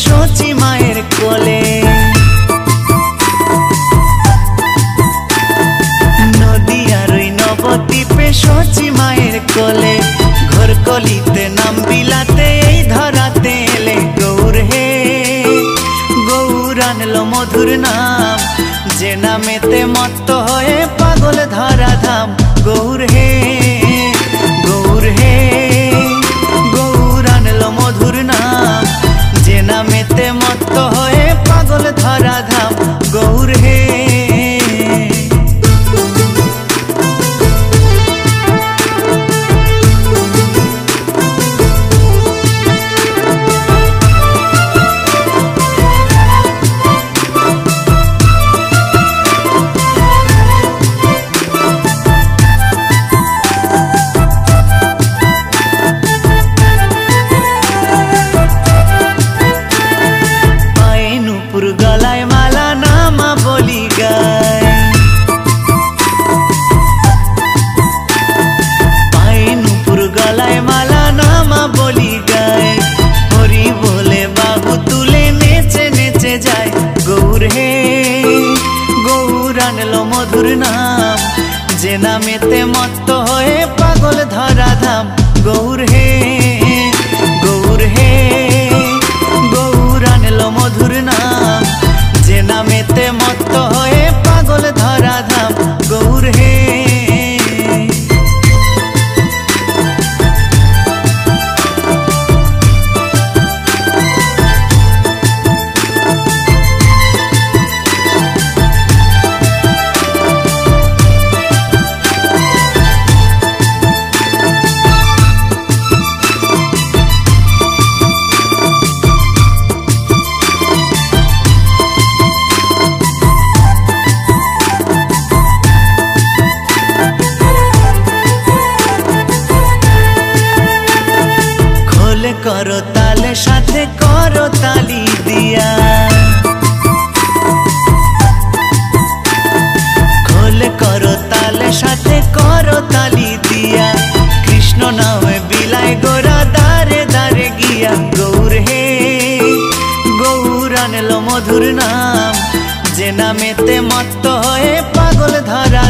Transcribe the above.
সচি মায়ের কোলে। নদিয়ার ওই নবদ্বীপে সচি মায়ের কোলে, ঘোর কলিতে নাম বিলাতে এই ধরাতে এলে গৌর হে। গৌর আনলো মধুর নাম, যে নামেতে মত্ত হয়ে পাগল ধরা ধাম। গৌর হে গৌর হে, গৌর আনলো মধুর নাম, যে নামেতে মত্ত হয়ে পাগল ধরা ধাম। গৌর হে গলায় মালা নামা বলি গায়, পায়ে নুপুর গলায় মালা নামা বলি গায়। হরি বলে বাহু তুলে নেচে নেচে যায়। গৌর হে গৌর আনলো মধুর নাম, যে নামেতে মত্ত হয়ে পাগল ধরা ধাম। গৌর হে গৌর হে, গৌর আনলো মধুর নাম, যে নামেতে মত্ত হয়ে পাগল ধরা ধাম। গৌর হে করো তালে সাথে করো তালি দিয়া, খোলে করো তালে সাথে করো তালি দিয়া। কৃষ্ণ নামে বিলাই গোরা দারে দারে গিয়া। গৌর হে গৌর আনলো মধুর নাম, যে নামেতে মত্ত হয়ে পাগল ধরা